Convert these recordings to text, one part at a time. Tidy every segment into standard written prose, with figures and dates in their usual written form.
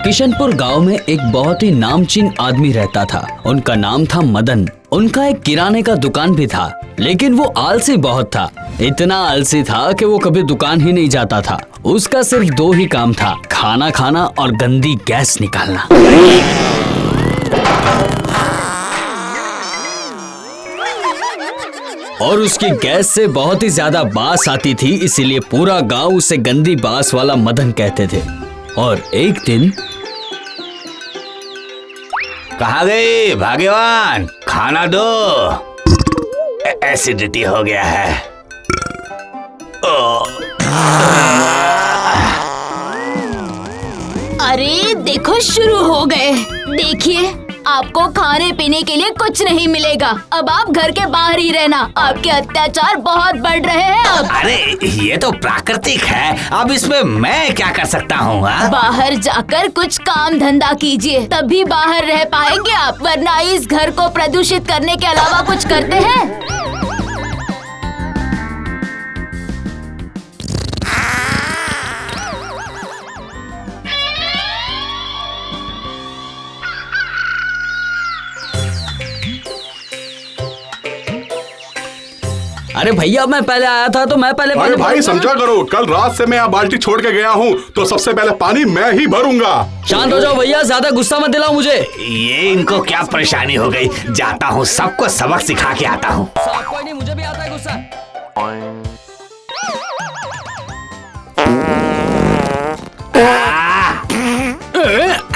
किशनपुर गांव में एक बहुत ही नामचीन आदमी रहता था। उनका नाम था मदन। उनका एक किराने का दुकान भी था, लेकिन वो आलसी बहुत था। इतना आलसी था कि वो कभी दुकान ही नहीं जाता था। उसका सिर्फ दो ही काम था, खाना खाना और गंदी गैस निकालना। और उसकी गैस से बहुत ही ज्यादा बास आती थी, इसीलिए पूरा गांव उसे गंदी बास वाला मदन कहते थे। और एक दिन, कहाँ गई भाग्यवान, खाना दो, एसिडिटी हो गया है। अरे देखो शुरू हो गए। देखिए, आपको खाने पीने के लिए कुछ नहीं मिलेगा। अब आप घर के बाहर ही रहना। आपके अत्याचार बहुत बढ़ रहे हैं अब। अरे ये तो प्राकृतिक है, अब इसमें मैं क्या कर सकता हूँ? बाहर जाकर कुछ काम धंधा कीजिए, तभी बाहर रह पाएंगे आप, वरना इस घर को प्रदूषित करने के अलावा कुछ करते हैं? अरे भैया मैं पहले आया था तो मैं पहले। अरे भाई समझा करो, कल रात से मैं यहाँ बाल्टी छोड़ के गया हूँ, तो सबसे पहले पानी मैं ही भरूंगा। शांत हो जाओ भैया, ज्यादा गुस्सा मत दिलाओ मुझे। ये इनको क्या परेशानी हो गई? जाता हूँ, सबको सबक सिखा के आता हूँ। कोई नहीं, मुझे भी आता है गुस्सा।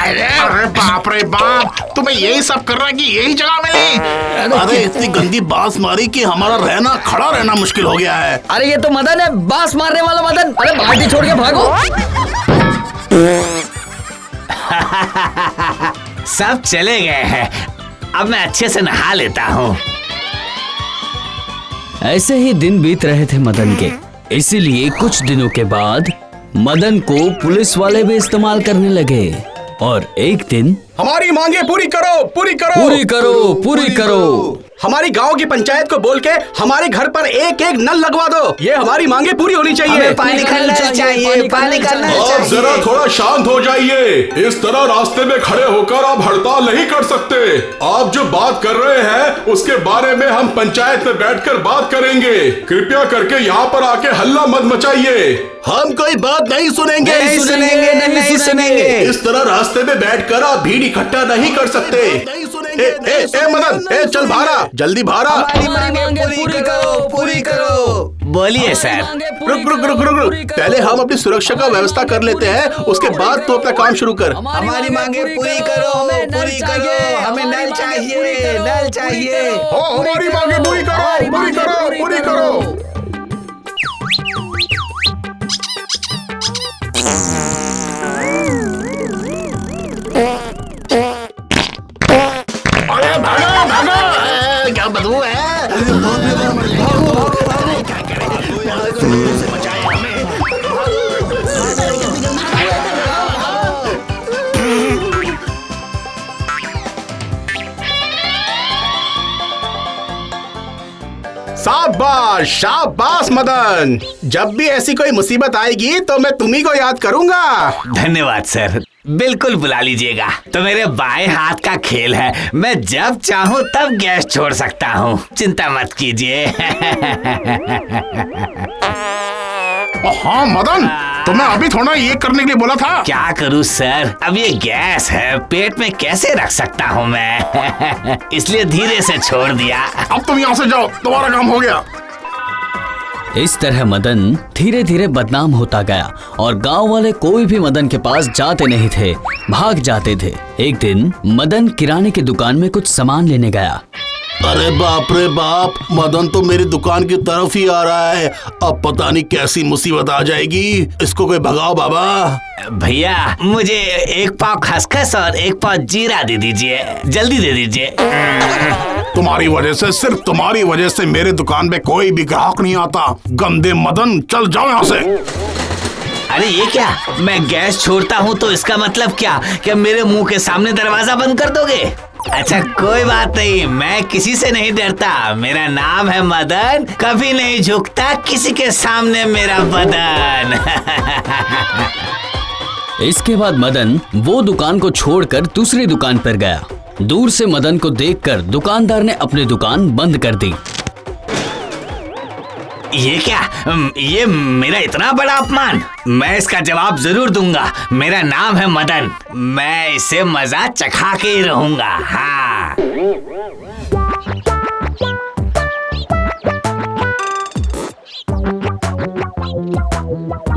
अरे बाप रे बाप, तुम्हें यही सब कर रहा है कि यही जगह मिली? अरे इतनी गंदी बांस मारी कि हमारा रहना खड़ा रहना मुश्किल हो गया है। अरे ये तो मदन है, बांस मारने वाला मदन। अरे बाल्टी छोड़ के भागो। सब चले गए हैं, अब मैं अच्छे से नहा लेता हूँ। ऐसे ही दिन बीत रहे थे मदन के। इसीलिए कुछ दिनों के बाद मदन को पुलिस वाले भी इस्तेमाल करने लगे। और एक दिन, हमारी मांगे पूरी करो, पूरी करो, पूरी करो, पूरी करो। हमारी गांव की पंचायत को बोल के हमारे घर पर एक एक नल लगवा दो। ये हमारी मांगे पूरी होनी चाहिए। पानी का नल चाहिए, पानी का नल चाहिए। आप जरा थोड़ा शांत हो जाइए। इस तरह रास्ते में खड़े होकर आप हड़ताल नहीं कर सकते। आप जो बात कर रहे हैं उसके बारे में हम पंचायत में बैठकर बात करेंगे। कृपया करके यहाँ पर आके हल्ला मत मचाइए। हम कोई बात नहीं सुनेंगे, नहीं सुनेंगे। इस तरह रास्ते में बैठकर आप भीड़ इकट्ठा नहीं कर सकते। नहीं सुनेंगे। ए मदन, चल भारा, जल्दी भारा। पूरी करो। बोलिए सर। रुक। पहले हम अपनी सुरक्षा का व्यवस्था कर लेते हैं, उसके बाद तो अपना काम शुरू कर। हमारी मांगे पूरी करो, पूरी करो। हमें नल चाहिए, नल चाहिए। हमारी मांगे पूरी करो, पूरी करो, पूरी करो। अरे भागो भागो, क्या बदबू है? शाबाश शाबाश मदन, जब भी ऐसी कोई मुसीबत आएगी तो मैं तुम्ही को याद करूंगा। धन्यवाद सर, बिल्कुल बुला लीजिएगा। तो मेरे बाएं हाथ का खेल है, मैं जब चाहूँ तब गैस छोड़ सकता हूँ, चिंता मत कीजिए। हाँ मदन, तुम्हें अभी थोड़ा ये करने के लिए बोला था। क्या करूँ सर, अब ये गैस है, पेट में कैसे रख सकता हूँ मैं। इसलिए धीरे से छोड़ दिया। अब तुम यहाँ से जाओ, तुम्हारा काम हो गया। इस तरह मदन धीरे धीरे बदनाम होता गया और गांव वाले कोई भी मदन के पास जाते नहीं थे, भाग जाते थे। एक दिन मदन किराने की दुकान में कुछ सामान लेने गया। अरे बाप रे बाप, मदन तो मेरी दुकान की तरफ ही आ रहा है। अब पता नहीं कैसी मुसीबत आ जाएगी। इसको कोई भगाओ बाबा। भैया मुझे एक पाव खसखस और एक पाव जीरा दे दीजिए, जल्दी दे दीजिए। तुम्हारी वजह से, सिर्फ तुम्हारी वजह से मेरे दुकान पे कोई भी ग्राहक नहीं आता। गंदे मदन, चल जाओ यहाँ से। अरे ये क्या, मैं गैस छोड़ता हूँ तो इसका मतलब क्या मेरे मुंह के सामने दरवाजा बंद कर दोगे? अच्छा कोई बात नहीं, मैं किसी से नहीं डरता। मेरा नाम है मदन, कभी नहीं झुकता किसी के सामने मेरा बदन। इसके बाद मदन वो दुकान को छोड़कर दूसरी दुकान पर गया। दूर से मदन को देखकर दुकानदार ने अपनी दुकान बंद कर दी। ये क्या, ये मेरा इतना बड़ा अपमान? मैं इसका जवाब जरूर दूंगा। मेरा नाम है मदन, मैं इसे मजा चखा के ही रहूंगा। हाँ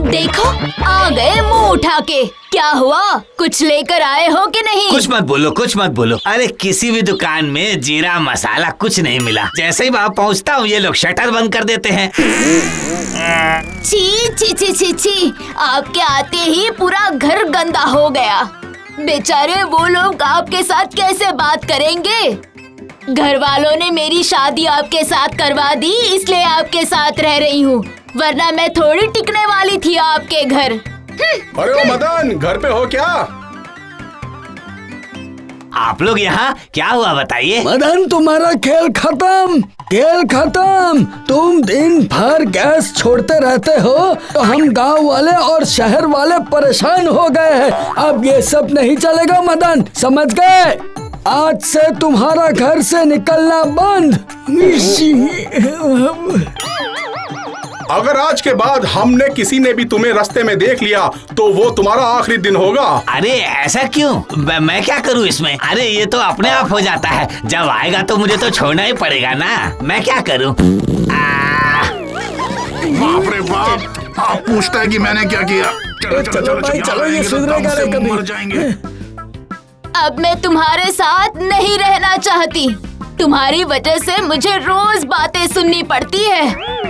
देखो आ गए मुंह उठा के। क्या हुआ, कुछ लेकर आए हो कि नहीं? कुछ मत बोलो, कुछ मत बोलो। अरे किसी भी दुकान में जीरा मसाला कुछ नहीं मिला। जैसे ही वहाँ पहुँचता हूँ ये लोग शटर बंद कर देते हैं। छी छी छी छी छी, आपके आते ही पूरा घर गंदा हो गया। बेचारे वो लोग आपके साथ कैसे बात करेंगे? घर वालों ने मेरी शादी आपके साथ करवा दी, इसलिए आपके साथ रह रही हूँ, वरना मैं थोड़ी टिकने वाली थी आपके घर। अरे ओ मदन, घर पे हो क्या? आप लोग यहाँ, क्या हुआ बताइए? मदन तुम्हारा खेल खत्म, खेल खत्म। तुम दिन भर गैस छोड़ते रहते हो तो हम गांव वाले और शहर वाले परेशान हो गए हैं। अब ये सब नहीं चलेगा मदन, समझ गए? आज से तुम्हारा घर से निकलना बंद। अगर आज के बाद हमने किसी ने भी तुम्हें रास्ते में देख लिया तो वो तुम्हारा आखिरी दिन होगा। अरे ऐसा क्यों? मैं क्या करूँ इसमें? अरे ये तो अपने आप हो जाता है, जब आएगा तो मुझे तो छोड़ना ही पड़ेगा ना। मैं क्या करूँ? बाप रे बाप, आप पूछता है कि मैंने क्या किया। चलो चलो चलो भाई, चलो, ये तो सुधरेगा दम से कभी। मर जाएंगे। अब मैं तुम्हारे साथ नहीं रहना चाहती। तुम्हारी वजह से मुझे रोज बातें सुननी पड़ती है।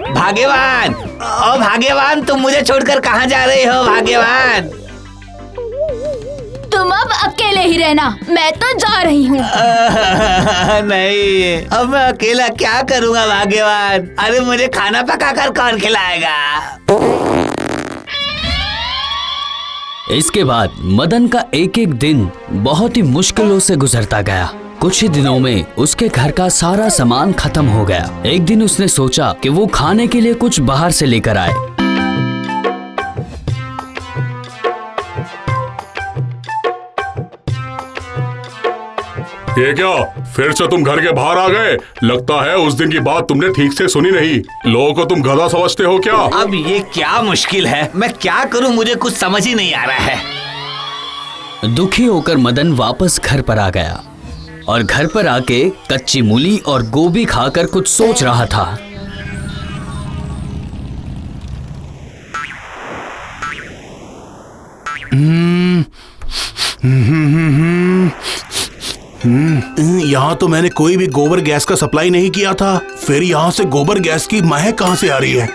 भाग्यवान, ओ भाग्यवान, तुम मुझे छोड़कर कहाँ जा रहे हो भाग्यवान? तुम अब अकेले ही रहना, मैं तो जा रही हूँ। नहीं, अब मैं अकेला क्या करूँगा भाग्यवान? अरे मुझे खाना पकाकर कौन खिलाएगा? इसके बाद मदन का एक एक दिन बहुत ही मुश्किलों से गुजरता गया। कुछ ही दिनों में उसके घर का सारा सामान खत्म हो गया। एक दिन उसने सोचा कि वो खाने के लिए कुछ बाहर से लेकर आए। ये क्या, फिर से तुम घर के बाहर आ गए? लगता है उस दिन की बात तुमने ठीक से सुनी नहीं। लोगों को तुम गधा समझते हो क्या? अब ये क्या मुश्किल है, मैं क्या करूँ, मुझे कुछ समझ ही नहीं आ रहा है। दुखी होकर मदन वापस घर पर आ गया और घर पर आके कच्ची मूली और गोभी खाकर कुछ सोच रहा था। यहाँ तो मैंने कोई भी गोबर गैस का सप्लाई नहीं किया था, फिर यहाँ से गोबर गैस की महक कहाँ से आ रही है?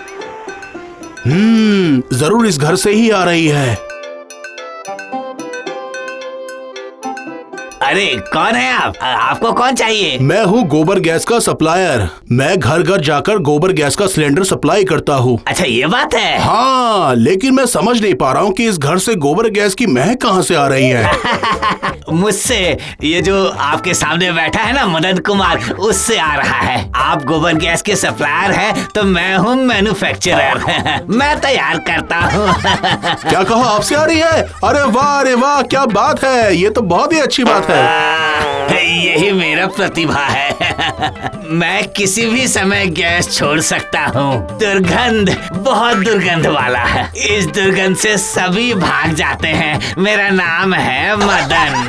जरूर इस घर से ही आ रही है। अरे कौन है आप? आपको कौन चाहिए? मैं हूँ गोबर गैस का सप्लायर। मैं घर घर जाकर गोबर गैस का सिलेंडर सप्लाई करता हूँ। अच्छा ये बात है। हाँ, लेकिन मैं समझ नहीं पा रहा हूँ कि इस घर से गोबर गैस की महक कहाँ से आ रही है। मुझसे, ये जो आपके सामने बैठा है ना मदन कुमार, उससे आ रहा है। आप गोबर गैस के सप्लायर हैं तो मैं हूँ मैन्युफैक्चरर। मैं तैयार करता हूँ। क्या कहा, आपसे आ रही है? अरे वाह, क्या बात है, ये तो बहुत ही अच्छी बात है। यही मेरा प्रतिभा है। मैं किसी भी समय गैस छोड़ सकता हूँ। दुर्गंध बहुत दुर्गंध वाला है, इस दुर्गंध से सभी भाग जाते हैं। मेरा नाम है मदन।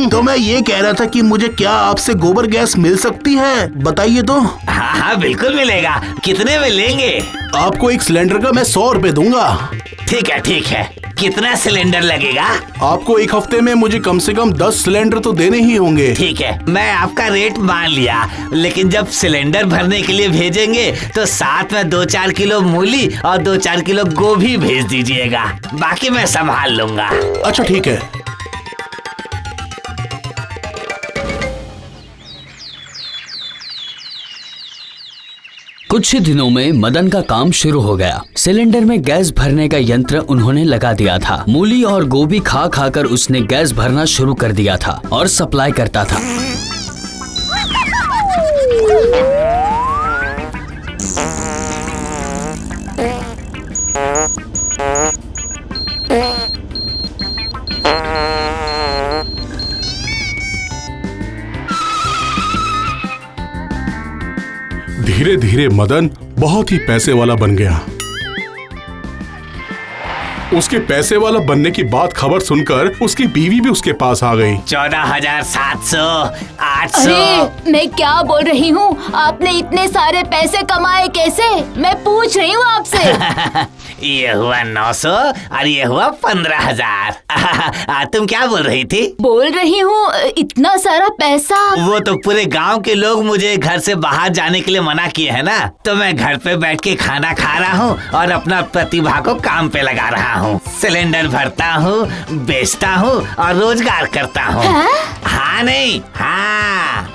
तो मैं ये कह रहा था कि मुझे क्या आपसे गोबर गैस मिल सकती है, बताइए तो। हाँ हाँ बिल्कुल मिलेगा। कितने में लेंगे? आपको एक सिलेंडर का मैं 100 रुपए दूंगा। ठीक है। कितना सिलेंडर लगेगा? आपको एक हफ्ते में मुझे कम से कम 10 सिलेंडर तो देने ही होंगे। ठीक है, मैं आपका रेट मान लिया, लेकिन जब सिलेंडर भरने के लिए भेजेंगे तो साथ में 2-4 किलो मूली और 2-4 किलो गोभी भेज दीजिएगा। बाकी मैं संभाल लूंगा। अच्छा ठीक है। कुछ ही दिनों में मदन का काम शुरू हो गया। सिलेंडर में गैस भरने का यंत्र उन्होंने लगा दिया था। मूली और गोभी खा खा कर उसने गैस भरना शुरू कर दिया था और सप्लाई करता था। धीरे धीरे मदन बहुत ही पैसे वाला बन गया। उसके पैसे वाला बनने की बात खबर सुनकर उसकी बीवी भी उसके पास आ गई। 14,700, 800। अरे मैं क्या बोल रही हूँ, आपने इतने सारे पैसे कमाए कैसे? मैं पूछ रही हूँ आपसे। ये हुआ 900 और ये हुआ 15,000। तुम क्या बोल रही थी? बोल रही हूँ इतना सारा पैसा। वो तो पूरे गांव के लोग मुझे घर से बाहर जाने के लिए मना किए हैं ना, तो मैं घर पे बैठ के खाना खा रहा हूँ और अपना प्रतिभा को काम पे लगा रहा हूँ। सिलेंडर भरता हूँ, बेचता हूँ और रोजगार करता हूँ। हाँ नहीं हाँ।